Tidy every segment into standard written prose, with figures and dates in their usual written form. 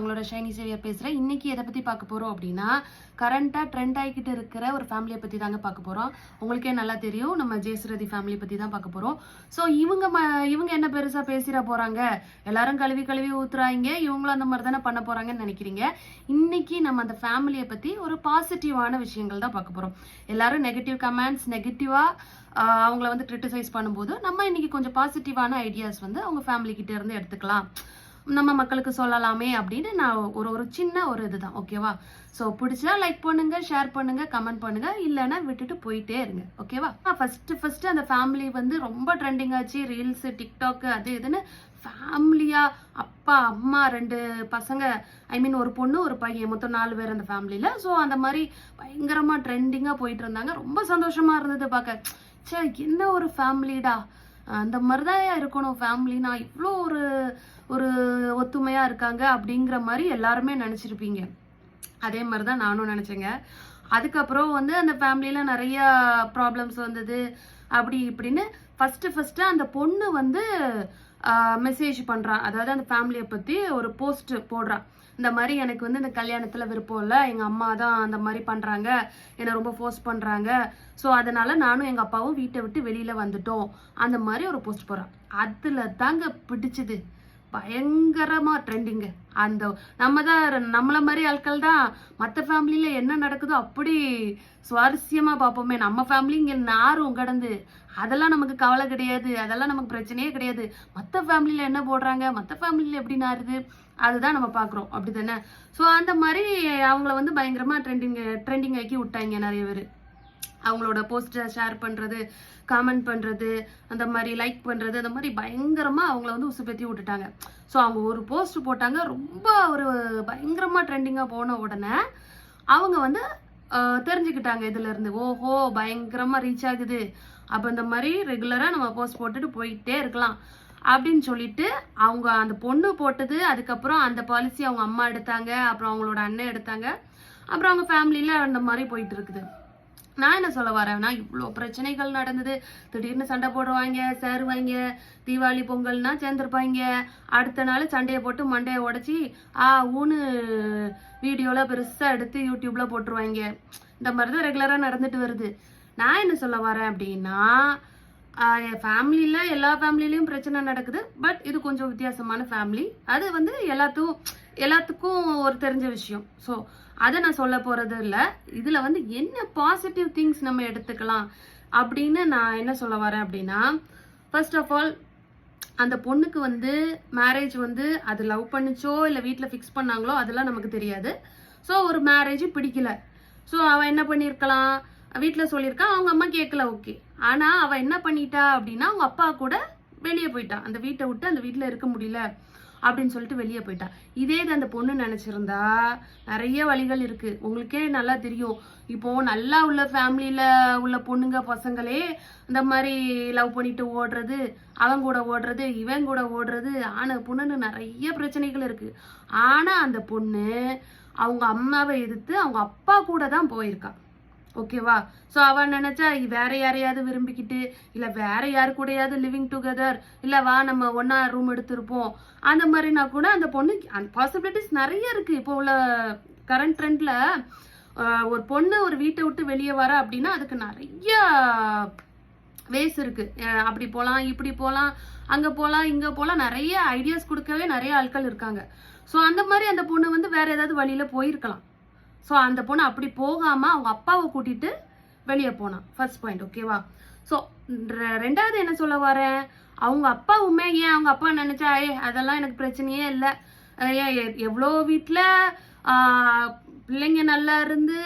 உங்களோட ஷைனி சேவியர் பேசுகிறேன். இன்னைக்கு எதை பற்றி பார்க்க போகிறோம் அப்படின்னா, கரண்ட்டாக ட்ரெண்ட் ஆகிக்கிட்டு இருக்கிற ஒரு ஃபேமிலியை பற்றி தாங்க பார்க்க போகிறோம். உங்களுக்கே நல்லா தெரியும், நம்ம ஜெயசுரதி ஃபேமிலி பற்றி தான் பார்க்க போகிறோம். ஸோ இவங்க என்ன பெருசாக பேசிட போகிறாங்க, எல்லாரும் கழுவி கழுவி ஊத்துறாங்க, இவங்களும் அந்த மாதிரி தானே பண்ண போகிறாங்கன்னு நினைக்கிறீங்க. இன்னைக்கு நம்ம அந்த ஃபேமிலியை பற்றி ஒரு பாசிட்டிவான விஷயங்கள் தான் பார்க்க போகிறோம். எல்லாரும் நெகட்டிவ் கமெண்ட்ஸ், நெகட்டிவாக அவங்கள வந்து கிரிட்டிசைஸ் பண்ணும்போது நம்ம இன்னைக்கு கொஞ்சம் பாசிட்டிவான ஐடியாஸ் வந்து அவங்க ஃபேமிலி கிட்ட இருந்து எடுத்துக்கலாம், நம்ம மக்களுக்கு சொல்லலாமே அப்படின்னு நான் ஒரு சின்ன ஒரு இதுதான். ஓகேவா? ஸோ பிடிச்சா லைக் பண்ணுங்க, ஷேர் பண்ணுங்க, கமெண்ட் பண்ணுங்க, இல்லைன்னா விட்டுட்டு போயிட்டே இருங்க. ஓகேவா? ஃபர்ஸ்ட் அந்த ஃபேமிலி வந்து ரொம்ப ட்ரெண்டிங் ஆச்சு. ரீல்ஸ், டிக்டாக், அது இதுன்னு ஃபேமிலியா அப்பா அம்மா 2 பசங்க, ஒரு பொண்ணு ஒரு பையன், மொத்தம் 4 பேர் அந்த ஃபேமிலியில. ஸோ அந்த மாதிரி பயங்கரமா ட்ரெண்டிங்கா போயிட்டு இருந்தாங்க. ரொம்ப சந்தோஷமா இருந்தது பார்க்க. சே, என்ன ஒரு ஃபேமிலிடா, அந்த மாதிரிதான் இருக்கணும் ஃபேமிலினா, இவ்வளோ ஒரு ஒத்துமையா இருக்காங்க அப்படிங்கிற மாதிரி எல்லாருமே நினைச்சிருப்பீங்க. அதே மாதிரிதான் நானும் நினைச்சேங்க. அதுக்கப்புறம் வந்து அந்த ஃபேமிலியில நிறைய ப்ராப்ளம்ஸ் வந்தது, அப்படி இப்படின்னு. ஃபர்ஸ்ட் அந்த பொண்ணு வந்து மெசேஜ் பண்றான், அதாவது அந்த ஃபேமிலியை பத்தி ஒரு போஸ்ட் போடுறான். இந்த மாதிரி எனக்கு வந்து இந்த கல்யாணத்துல விருப்பம் இல்லை, எங்க அம்மா தான் அந்த மாதிரி பண்றாங்க, என்னை ரொம்ப ஃபோர்ஸ் பண்றாங்க, ஸோ அதனால நானும் எங்க அப்பாவும் வீட்டை விட்டு வெளியில வந்துட்டோம், அந்த மாதிரி ஒரு போஸ்ட் போடுறான். அதுல தாங்க பிடிச்சது, பயங்கரமா ட்ரெண்டிங்கு. அந்த நம்மள மாதிரி ஆட்கள் தான் மற்ற ஃபேமிலியில என்ன நடக்குதோ அப்படி சுவாரஸ்யமா பார்ப்போமே. நம்ம ஃபேமிலி இங்க நாரும் கடந்து, அதெல்லாம் நமக்கு கவலை கிடையாது, அதெல்லாம் நமக்கு பிரச்சனையே கிடையாது. மற்ற ஃபேமிலியில என்ன போடுறாங்க, மற்ற ஃபேமிலியில எப்படி நாருது, அதுதான் நம்ம பாக்குறோம். அப்படித்தானே? ஸோ அந்த மாதிரி அவங்கள வந்து பயங்கரமா ட்ரெண்டிங் ஆக்கி விட்டாங்க நிறைய பேர். அவங்களோட போஸ்டரை ஷேர் பண்றது, கமெண்ட் பண்றது, அந்த மாதிரி லைக் பண்றது, அந்த மாதிரி பயங்கரமா அவங்கள வந்து உசுப்பேத்தி விட்டுட்டாங்க. ஸோ அவங்க ஒரு போஸ்ட் போட்டாங்க, ரொம்ப ஒரு பயங்கரமா ட்ரெண்டிங்கா போன உடனே அவங்க வந்து தெரிஞ்சுக்கிட்டாங்க இதுல இருந்து, ஓஹோ பயங்கரமா ரீச் ஆகுது, அப்ப இந்த மாதிரி ரெகுலரா நம்ம போஸ்ட் போட்டுட்டு போயிட்டே இருக்கலாம் அப்படின்னு சொல்லிட்டு அவங்க அந்த பொண்ணு போட்டது. அதுக்கப்புறம் அந்த பாலிசி அவங்க அம்மா எடுத்தாங்க, அப்புறம் அவங்களோட அண்ணன் எடுத்தாங்க, அப்புறம் அவங்க ஃபேமிலியில அந்த மாதிரி போயிட்டு இருக்குது. நான் என்ன சொல்ல வரேன்னா, இவ்வளோ பிரச்சனைகள் நடந்தது, திடீர்னு சண்டை போடுவாங்க, சேருவாங்க, தீபாவளி பொங்கல்னா சேர்ந்துருப்பாங்க, அடுத்த நாள் சண்டையை போட்டு மண்டையை உடச்சி ஊன்னு வீடியோல பெருசா எடுத்து யூடியூப்ல போட்டுருவாங்க. இந்த மாதிரி தான் ரெகுலரா நடந்துட்டு வருது. நான் என்ன சொல்ல வரேன் அப்படின்னா, என் ஃபேமிலியில எல்லா ஃபேமிலிலையும் பிரச்சனை நடக்குது, பட் இது கொஞ்சம் வித்தியாசமான ஃபேமிலி. அது வந்து எல்லாத்துக்கும் ஒரு தெரிஞ்ச விஷயம். ஸோ அதை நான் சொல்ல போறது இல்லை. இதுல வந்து என்ன பாசிட்டிவ் திங்ஸ் நம்ம எடுத்துக்கலாம் அப்படின்னு நான் என்ன சொல்ல வரேன் அப்படின்னா, ஃபர்ஸ்ட் ஆஃப் ஆல் அந்த பொண்ணுக்கு வந்து மேரேஜ் வந்து அது லவ் பண்ணிச்சோ இல்லை வீட்டில் ஃபிக்ஸ் பண்ணாங்களோ அதெல்லாம் நமக்கு தெரியாது. ஸோ ஒரு மேரேஜ் பிடிக்கல, ஸோ அவன் என்ன பண்ணியிருக்கலாம், வீட்டில் சொல்லியிருக்கான், அவங்க அம்மா கேட்கல, ஓகே. ஆனா அவ என்ன பண்ணிட்டா அப்படின்னா, அவங்க அப்பா கூட வெளியே போயிட்டா, அந்த வீட்டை விட்டு அந்த வீட்டில் இருக்க முடியல அப்படின்னு சொல்லிட்டு வெளியே போயிட்டா. இதே அந்த பொண்ணு நினைச்சிருந்தா, நிறைய வழிகள் இருக்கு, உங்களுக்கே நல்லா தெரியும். இப்போ நல்லா உள்ள ஃபேமிலியில உள்ள பொண்ணுங்க பசங்களே இந்த மாதிரி லவ் பண்ணிட்டு ஓடுறது, அவன் கூட ஓடுறது, இவன் கூட ஓடுறது, ஆனா பொண்ணுன்னு நிறைய பிரச்சனைகள் இருக்கு. ஆனா அந்த பொண்ணு அவங்க அம்மாவை எதிர்த்து அவங்க அப்பா கூட தான் போயிருக்கா. ஓகேவா? ஸோ அவன் நினைச்சா வேற யாரையாவது விரும்பிக்கிட்டு, இல்ல வேற யாரு கூடயாவது லிவிங் டுகெதர், இல்ல வா நம்ம ஒன்னா ரூம் எடுத்திருப்போம், அந்த மாதிரினா கூட அந்த பொண்ணு பாசிபிலிட்டிஸ் நிறைய இருக்கு. இப்போ உள்ள கரண்ட் ட்ரெண்ட்ல ஒரு பொண்ணு ஒரு வீட்டை விட்டு வெளியே வர அப்படின்னா அதுக்கு நிறைய வேஸ் இருக்கு. அப்படி போலாம், இப்படி போலாம், அங்க போலாம், இங்க போலாம், நிறைய ஐடியாஸ் கொடுக்கவே நிறைய ஆட்கள் இருக்காங்க. ஸோ அந்த மாதிரி அந்த பொண்ணு வந்து வேற ஏதாவது வழியில போயிருக்கலாம். ஸோ அந்த பொண்ணு அப்படி போகாம அவங்க அப்பாவை கூட்டிட்டு வெளியே போனான். First point. ஓகேவா? ஸோ ரெண்டாவது என்ன சொல்ல வரேன், அவங்க அப்பாவுமே ஏன் அவங்க அப்பா நினைச்சா அதெல்லாம் எனக்கு பிரச்சனையே இல்லை, எவ்வளோ வீட்டில் பிள்ளைங்க நல்லா இருந்து,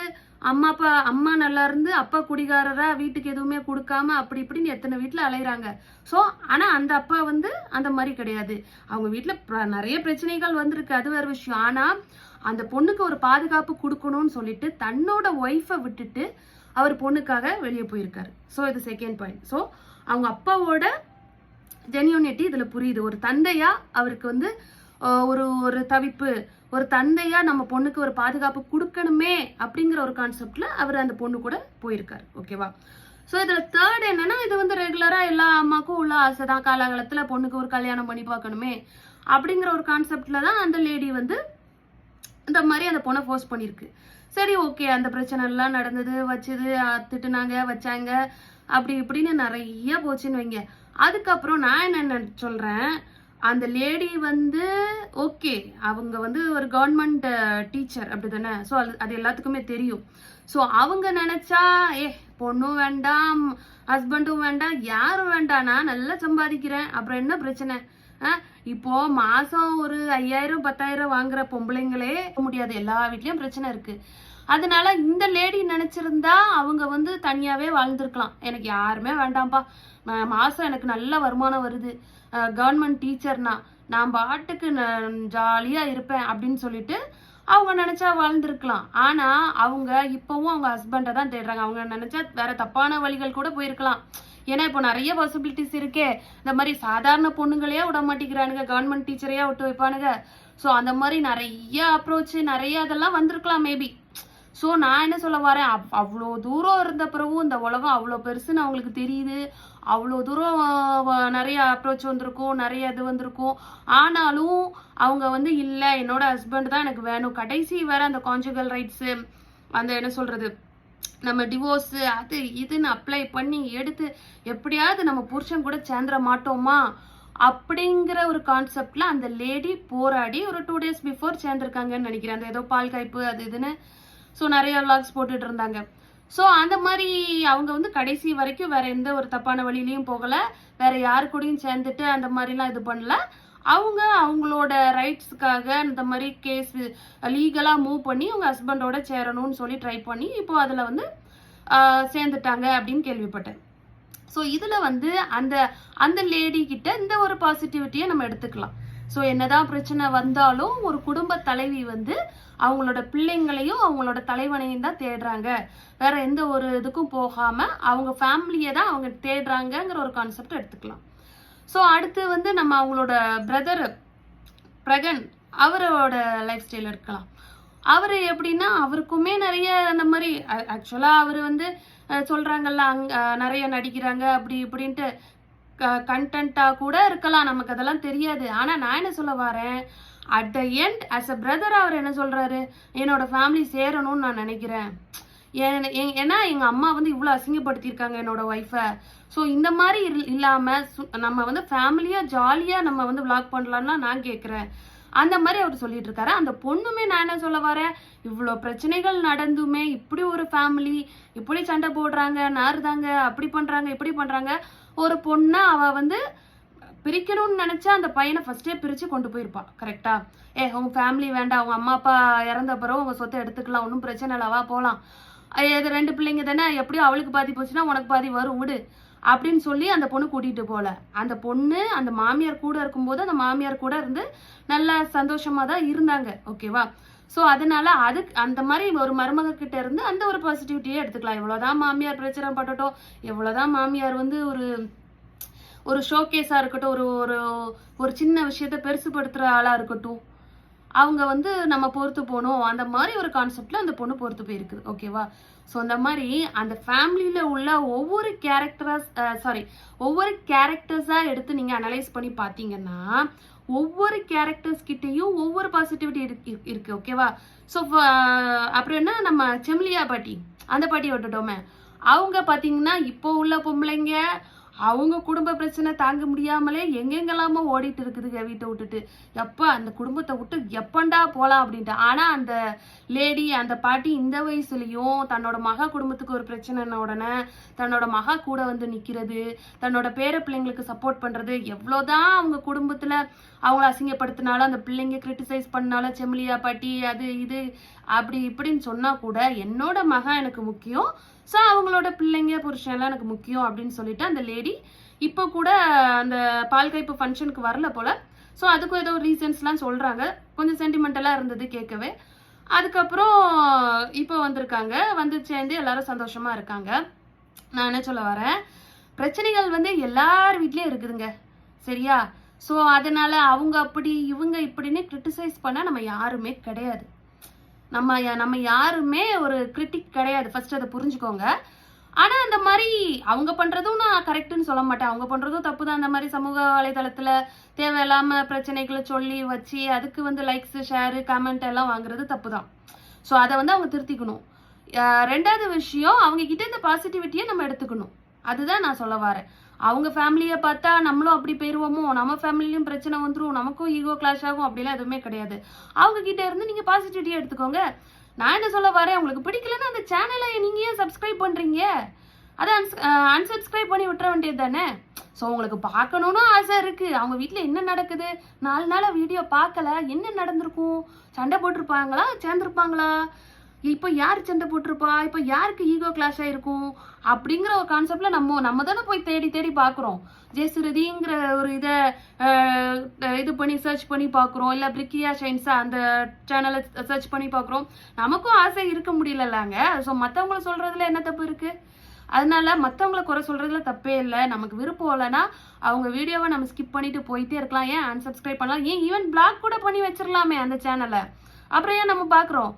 அம்மா நல்லா இருந்து, அப்பா குடிகாரரா வீட்டுக்கு எதுவுமே கொடுக்காம அப்படி இப்படின்னு எத்தனை வீட்டில் அலையிறாங்க. ஸோ ஆனா அந்த அப்பா வந்து அந்த மாதிரி கிடையாது. அவங்க வீட்டில் நிறைய பிரச்சனைகள் வந்திருக்கு, அது வேற விஷயம். ஆனா அந்த பொண்ணுக்கு ஒரு பாதுகாப்பு கொடுக்கணும்னு சொல்லிட்டு தன்னோட ஒய்ஃபை விட்டுட்டு அவர் பொண்ணுக்காக வெளியே போயிருக்காரு. ஸோ இது செகண்ட் பாயிண்ட். ஸோ அவங்க அப்பாவோட ஜென்யூனிட்டி இதுல புரியுது. ஒரு தந்தையா அவருக்கு வந்து ஒரு தவிப்பு, ஒரு தந்தையா நம்ம பொண்ணுக்கு ஒரு பாதுகாப்பு கொடுக்கணுமே அப்படிங்கிற ஒரு கான்செப்ட்ல அவர் அந்த பொண்ணு கூட போயிருக்காரு. ஓகேவா? ஸோ இதுல தேர்ட் என்னன்னா, இது வந்து ரெகுலரா எல்லா அம்மாக்கும் உள்ள ஆசை தான், காலகாலத்துல பொண்ணுக்கு ஒரு கல்யாணம் பண்ணி பார்க்கணுமே அப்படிங்கிற ஒரு கான்செப்ட்ல தான் அந்த லேடி வந்து இந்த மாதிரி அந்த பொண்ணை ஃபோர்ஸ் பண்ணியிருக்கு. சரி ஓகே, அந்த பிரச்சனை எல்லாம் நடந்தது, வச்சது, திட்டுனாங்க, வச்சாங்க, அப்படி இப்படின்னு நிறைய போச்சுன்னு வைங்க. அதுக்கப்புறம் நான் என்ன சொல்றேன், அந்த லேடி வந்து ஓகே, அவங்க வந்து ஒரு கவர்மெண்ட் டீச்சர் அப்படிதானே. ஸோ அது எல்லாத்துக்குமே தெரியும். ஸோ அவங்க நினைச்சா பொண்ணும் வேண்டாம், ஹஸ்பண்டும் வேண்டாம், யாரும் வேண்டாம், நான் நல்லா சம்பாதிக்கிறேன், அப்புறம் என்ன பிரச்சனை? இப்போ மாசம் ஒரு 5000 10,000 வாங்குற பொம்பளைங்களே முடியாது, எல்லா வீட்லயும் பிரச்சனை இருக்கு. அதனால இந்த லேடி நினைச்சிருந்தா அவங்க வந்து தனியாவே வாழ்ந்துருக்கலாம். எனக்கு யாருமே வேண்டாம்ப்பா, மாசம் எனக்கு நல்ல வருமானம் வருது, கவர்மெண்ட் டீச்சர்னா நான் பாட்டுக்கு ஜாலியா இருப்பேன் அப்படின்னு சொல்லிட்டு அவங்க நினைச்சா வாழ்ந்துருக்கலாம். ஆனா அவங்க இப்பவும் அவங்க ஹஸ்பண்டை தான் தேடுறாங்க. அவங்க நினைச்சா வேற தப்பான வழிகள் கூட போயிருக்கலாம். ஏன்னா இப்போ நிறைய பாசிபிலிட்டிஸ் இருக்கே. இந்த மாதிரி சாதாரண பொண்ணுங்களையே விட மாட்டேங்கிறானுங்க, கவர்மெண்ட் டீச்சரையா விட்டு வைப்பானுங்க. ஸோ அந்த மாதிரி நிறைய அப்ரோச், நிறைய அதெல்லாம் வந்திருக்கலாம் மேபி. ஸோ நான் என்ன சொல்ல வரேன், அவ்வளோ தூரம் இருந்த பிறகும் இந்த உலகம் அவ்வளோ பெருசுன்னு அவங்களுக்கு தெரியுது. அவ்வளோ தூரம் நிறைய அப்ரோச் வந்திருக்கும், நிறைய இது வந்திருக்கும். ஆனாலும் அவங்க வந்து இல்லை, என்னோட ஹஸ்பண்ட் தான் எனக்கு வேணும். கடைசி வேற அந்த கான்ஜுகல் ரைட்ஸு, அந்த என்ன சொல்றது, நம்ம டிவோர்ஸு அது இதுன்னு அப்ளை பண்ணி எடுத்து எப்படியாவது நம்ம புருஷன் கூட சேர்ந்துட மாட்டோமா அப்படிங்கிற ஒரு கான்செப்ட்ல அந்த லேடி போராடி ஒரு 2 days பிஃபோர் சேர்ந்துருக்காங்கன்னு நினைக்கிறேன். அந்த ஏதோ பால் காய்ப்பு அது இதுன்னு ஸோ நிறைய விளாக்ஸ் போட்டுட்டு இருந்தாங்க. ஸோ அந்த மாதிரி அவங்க வந்து கடைசி வரைக்கும் வேற எந்த ஒரு தப்பான வழியிலையும் போகல, வேற யாரு கூடயும் சேர்ந்துட்டு அந்த மாதிரிலாம் இது பண்ணல. அவங்க அவங்களோட ரைட்ஸுக்காக இந்த மாதிரி கேஸ் லீகலா மூவ் பண்ணி அவங்க ஹஸ்பண்டோட சேரணும்னு சொல்லி ட்ரை பண்ணி இப்போ அதுல வந்து சேர்ந்துட்டாங்க அப்படின்னு கேள்விப்பட்டேன். ஸோ இதுல வந்து அந்த அந்த லேடி கிட்ட இந்த ஒரு பாசிட்டிவிட்டியை நம்ம எடுத்துக்கலாம். ஸோ என்னதான் பிரச்சனை வந்தாலும் ஒரு குடும்ப தலைவி வந்து அவங்களோட பிள்ளைங்களையும் அவங்களோட தலைவனையும் தான் தேடுறாங்க, வேற எந்த ஒரு இதுக்கும் போகாம அவங்க ஃபேமிலியை தான் அவங்க தேடுறாங்கங்கிற ஒரு கான்செப்ட் எடுத்துக்கலாம். ஸோ அடுத்து வந்து நம்ம அவங்களோட பிரதர் பிரகன் அவரோட லைஃப் ஸ்டைல் இருக்கலாம். அவரு எப்படின்னா அவருக்குமே நிறைய அந்த மாதிரி ஆக்சுவலா அவரு வந்து சொல்றாங்கல்ல அங்க நிறைய நடிக்கிறாங்க அப்படி இப்படின்ட்டு கண்டென்ட்டா கூட இருக்கலாம், நமக்கு அதெல்லாம் தெரியாது. ஆனா நான் என்ன சொல்ல வரேன், at the end as a brother அவர் என்ன சொல்றாரு, என்னோட ஃபேமிலி சேரணும்னு நான் நினைக்கிறேன். ஏன்னா எங்க அம்மா வந்து இவ்வளவு அசிங்கப்படுத்தியிருக்காங்க என்னோட ஒய்ஃபை. ஸோ இந்த மாதிரி இல்லாம நம்ம வந்து ஃபேமிலியா ஜாலியா நம்ம வந்து விளாக் பண்ணலாம்னா நான் கேட்கிறேன். அந்த மாதிரி அவர் சொல்லிட்டு இருக்காரு. அந்த பொண்ணுமே நான் என்ன சொல்ல வரேன், இவ்வளோ பிரச்சனைகள் நடந்துமே இப்படி ஒரு ஃபேமிலி இப்படி சண்டை போடுறாங்க, நாறுதாங்க, அப்படி பண்றாங்க இப்படி பண்றாங்க. ஒரு பொண்ணை அவ வந்து பிரிக்கணும்னு நினைச்சா அந்த பையனை ஃபர்ஸ்டே பிரிச்சு கொண்டு போயிருப்பா. கரெக்டா? உங்க ஃபேமிலி வேண்டாம், உங்க அம்மா அப்பா இறந்த பிறகு உங்க சொத்தை எடுத்துக்கலாம், ஒன்றும் பிரச்சனை இல்லவா போகலாம், இது 2 பிள்ளைங்க தானே, எப்படியும் அவளுக்கு பாதி போச்சுன்னா உனக்கு பாதி வரும் விடு அப்படின்னு சொல்லி அந்த பொண்ணு கூட்டிட்டு போல. அந்த பொண்ணு அந்த மாமியார் கூட இருக்கும்போது அந்த மாமியார் கூட இருந்து நல்லா சந்தோஷமா தான் இருந்தாங்க. ஓகேவா? ஸோ அதனால அதுக்கு அந்த மாதிரி ஒரு மருமக கிட்ட இருந்து அந்த ஒரு பாசிட்டிவிட்டியே எடுத்துக்கலாம். எவ்வளவுதான் மாமியார் பிரச்சனை பட்டட்டும், எவ்வளவுதான் மாமியார் வந்து ஒரு ஷோகேஸா இருக்கட்டும், ஒரு ஒரு ஒரு சின்ன விஷயத்த பெருசுபடுத்துற ஆளா இருக்கட்டும், அவங்க வந்து நம்ம பொறுத்து போகணும் அந்த மாதிரி ஒரு கான்செப்ட்ல அந்த பொண்ணு பொறுத்து போயிருக்குது. ஓகேவா? ஸோ அந்த மாதிரி அந்த ஃபேமிலியில உள்ள ஒவ்வொரு கேரக்டர்ஸா எடுத்து நீங்க அனலைஸ் பண்ணி பாத்தீங்கன்னா ஒவ்வொரு கேரக்டர்ஸ் கிட்டையும் ஒவ்வொரு பாசிட்டிவிட்டி இருக்கு. ஓகேவா? ஸோ அப்புறம் என்ன, நம்ம செமிலியா பாட்டி, அந்த பாட்டி விட்டுட்டோமே, அவங்க பாத்தீங்கன்னா இப்போ உள்ள பொம்பளைங்க அவங்க குடும்ப பிரச்சனை தாங்க முடியாமலே எங்கெங்கெல்லாமோ ஓடிட்டு இருக்குதுங்க வீட்டை விட்டுட்டு. எப்ப அந்த குடும்பத்தை விட்டு எப்பண்டா போலாம் அப்படின்ட்டு. ஆனா அந்த லேடி அந்த பாட்டி இந்த வயசுலயும் தன்னோட மகா குடும்பத்துக்கு ஒரு பிரச்சனைன உடனே தன்னோட மகா கூட வந்து நிக்கிறது, தன்னோட பேர பிள்ளைங்களுக்கு சப்போர்ட் பண்றது. எவ்வளவுதான் அவங்க குடும்பத்துல அவங்கள அசிங்கப்படுத்தினாலும் அந்த பிள்ளைங்க கிரிட்டிசைஸ் பண்ணாலும் செமிலியா பாட்டி அது இது அப்படி இப்படின்னு சொன்னா கூட என்னோட மகா எனக்கு முக்கியம், ஸோ அவங்களோட பிள்ளைங்க புருஷன் எல்லாம் எனக்கு முக்கியம் அப்படின்னு சொல்லிட்டு அந்த லேடி இப்போ கூட அந்த பால் கைப்பு ஃபங்க்ஷனுக்கு வரல போல. ஸோ அதுக்கும் ஏதோ ரீசன்ஸ்லாம் சொல்றாங்க, கொஞ்சம் சென்டிமெண்டலாக இருந்தது கேட்கவே. அதுக்கப்புறம் இப்போ வந்திருக்காங்க, வந்து சேர்ந்து எல்லாரும் சந்தோஷமா இருக்காங்க. நான் என்ன சொல்ல வரேன், பிரச்சனைகள் வந்து எல்லார் வீட்லயும் இருக்குதுங்க, சரியா? ஸோ அதனால அவங்க அப்படி இவங்க இப்படின்னு கிரிட்டிசைஸ் பண்ண நம்ம யாருமே கிடையாது. நம்ம யாருமே ஒரு கிரிட்டிக் கிடையாது, ஃபர்ஸ்ட் அதை புரிஞ்சுக்கோங்க. ஆனா அந்த மாதிரி அவங்க பண்றதும் நான் கரெக்ட்னு சொல்ல மாட்டேன். அவங்க பண்றதும் தப்பு தான். அந்த மாதிரி சமூக வலைதளத்துல தேவையில்லாம பிரச்சனைகளை சொல்லி வச்சு அதுக்கு வந்து லைக்ஸ், ஷேர், கமெண்ட் எல்லாம் வாங்குறது தப்பு தான். ஸோ அதை வந்து அவங்க திருத்திக்கணும். ரெண்டாவது விஷயம், அவங்க கிட்ட இந்த பாசிட்டிவிட்டியை நம்ம எடுத்துக்கணும். அதுதான் நான் சொல்ல வரேன். அவங்க ஃபேமிலியை பார்த்தா நம்மளும் அப்படி போயிருவோமோ, நம்ம ஃபேமிலியும் பிரச்சனை வந்துடும், நமக்கும் ஈகோ கிளாஷ் ஆகும், அப்படிலாம் எதுவுமே கிடையாது. அவங்க கிட்ட இருந்து நீங்க பாசிட்டிவிட்டியை எடுத்துக்கோங்க. நான் என்ன சொல்ல வரேன், உங்களுக்கு பிடிக்கலன்னா அந்த சேனலை நீங்க ஏன் சப்ஸ்கிரைப் பண்றீங்க? அதை அன்சப்ஸ்கிரைப் பண்ணி விட்டுற வேண்டியது தானே. ஸோ உங்களுக்கு பார்க்கணும்னு ஆசை இருக்கு. அவங்க வீட்டில் என்ன நடக்குது, 4 நாளா வீடியோ பார்க்கல, என்ன நடந்திருக்கும், சண்டை போட்டிருப்பாங்களா, சேர்ந்துருப்பாங்களா, இப்போ யார் சண்டை போட்டிருப்பா, இப்போ யாருக்கு ஈகோ கிளாஷ் ஆயிருக்கும் அப்படிங்கிற ஒரு கான்செப்ட்ல நம்ம தானே போய் தேடி தேடி பார்க்குறோம். ஜெயசுரதிங்கிற ஒரு இதை இது பண்ணி சர்ச் பண்ணி பார்க்குறோம், இல்லை பிரிக்கியா ஷைன்ஸா அந்த சேனலை சர்ச் பண்ணி பார்க்குறோம். நமக்கும் ஆசை இருக்க முடியலல்லாங்க. ஸோ மற்றவங்கள சொல்றதுல என்ன தப்பு இருக்கு? அதனால மற்றவங்கள குறை சொல்றதுல தப்பே இல்லை. நமக்கு விருப்பம் இல்லைன்னா அவங்க வீடியோவை நம்ம ஸ்கிப் பண்ணிட்டு போயிட்டே இருக்கலாம். ஏன் அன்சப்ஸ்கிரைப் பண்ணலாம், ஏன் ஈவன் பிளாக் கூட பண்ணி வச்சிடலாமே அந்த சேனலை. அப்புறம் ஏன் நம்ம பார்க்குறோம்?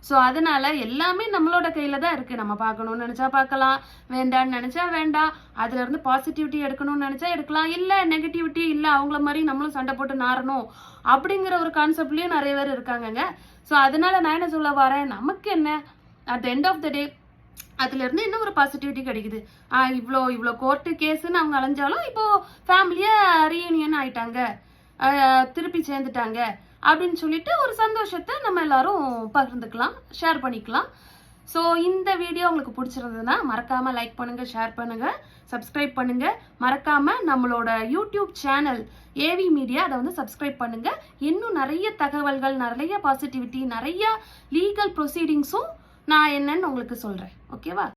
ஸோ அதனால எல்லாமே நம்மளோட கையில தான் இருக்கு. நம்ம பார்க்கணும்னு நினைச்சா பார்க்கலாம், வேண்டான்னு நினைச்சா வேண்டாம். அதுல இருந்து பாசிட்டிவிட்டி எடுக்கணும்னு நினைச்சா எடுக்கலாம், இல்ல நெகட்டிவிட்டி இல்ல அவங்கள மாதிரி நம்மளும் சண்டை போட்டு நாரணும் அப்படிங்கிற ஒரு கான்செப்ட்லயும் நிறைய பேர் இருக்காங்கங்க. ஸோ அதனால நான் என்ன சொல்ல வரேன், நமக்கு என்ன at the end of the day அதுல இருந்து என்ன ஒரு பாசிட்டிவிட்டி கிடைக்குது? இவ்வளோ கோர்ட்டு கேஸ்ன்னு அவங்க அலைஞ்சாலும் இப்போ ஃபேமிலியா ரீயூனியன் ஆயிட்டாங்க, திருப்பி சேர்ந்துட்டாங்க அப்படின்னு சொல்லிட்டு ஒரு சந்தோஷத்தை நம்ம எல்லாரும் பகிர்ந்துக்கலாம், ஷேர் பண்ணிக்கலாம். ஸோ இந்த வீடியோ உங்களுக்கு பிடிச்சிருந்ததுன்னா மறக்காம லைக் பண்ணுங்க, ஷேர் பண்ணுங்க, சப்ஸ்கிரைப் பண்ணுங்க. மறக்காம நம்மளோட யூடியூப் சேனல் ஏவி மீடியா அதை வந்து சப்ஸ்கிரைப் பண்ணுங்க. இன்னும் நிறைய தகவல்கள், நிறைய பாசிட்டிவிட்டி, நிறைய லீகல் ப்ரொசீடிங்ஸும் நான் என்னன்னு உங்களுக்கு சொல்றேன். ஓகேவா?